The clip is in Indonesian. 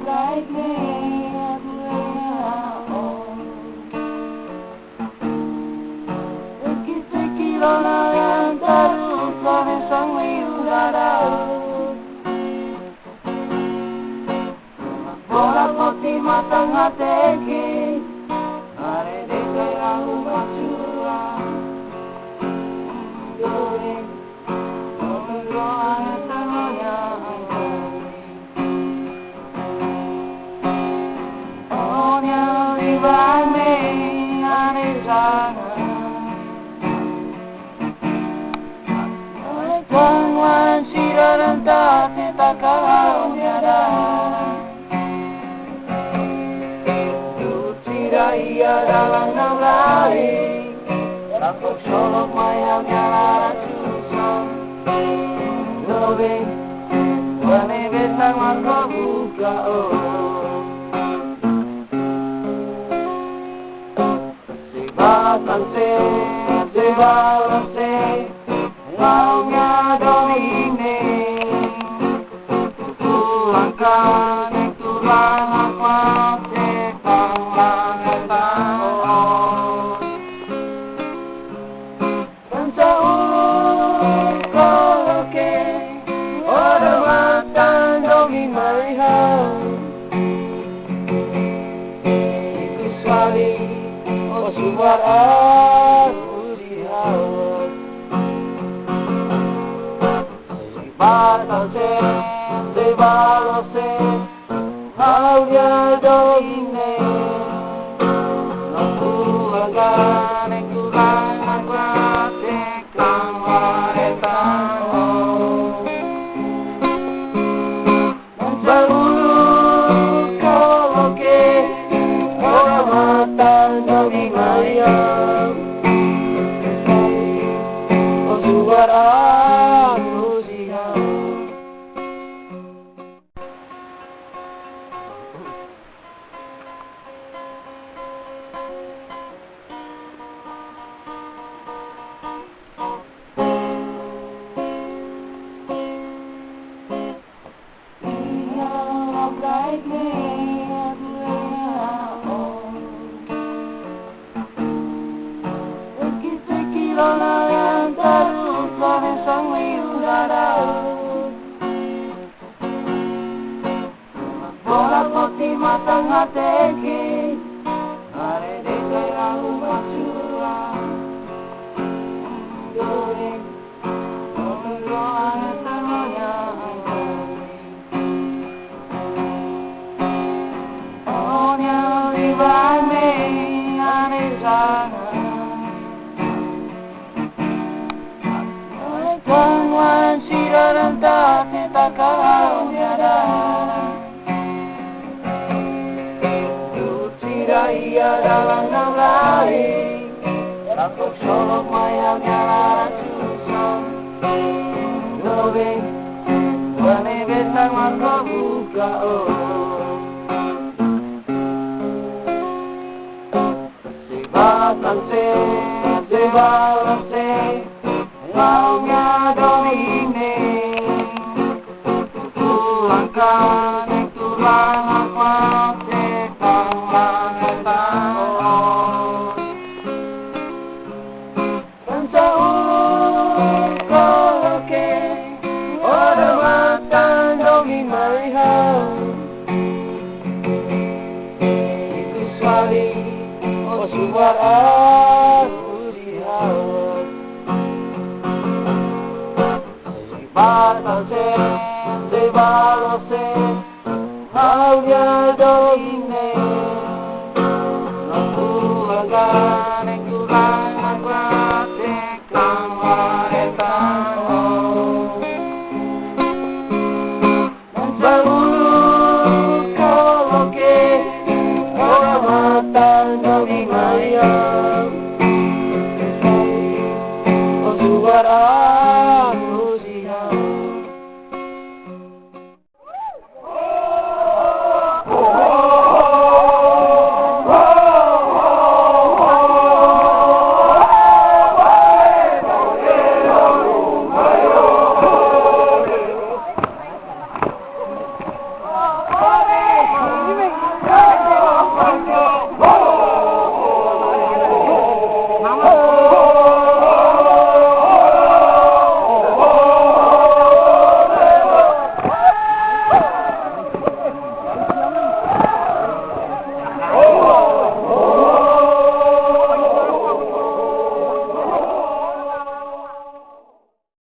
like me, Sekilona yang terus sang udara, bola putih matang hati, are de terang macura, dore, doa tanahnya onya libane ane sana. Tuan sira dan tak kalau tiada, tidak ia dalam naflari, takut solok mayang nyala susah. Lebih wane bentang maka buka sebatan sebalase. Maunya domine, pulangkan itu banyak mati pandangan tahun. Pencaur koloke, orang matang domi melihat. Itu sekali, oh suara aku dihalau. Sebalose, maunya domine, lampuagan kurang praktekkan waetan. Mencaur koloke, orang matang domi melihat. Oh suara like me, Sekilona yang terus sang udara, bola putih matang hati, are de terang macura, dore, doa tanahnya. Tuan sira dan tak kalau tiada, tidak ia dalam naflari, takut solok mayang nyala susah. Lebih wane bentang maka buka sebatan sebalase. Maunya domine, pulangkan itu banyak mati pandangan tahun. Pencaur koloke, orang matang domi melihat. Itu sekali, oh suara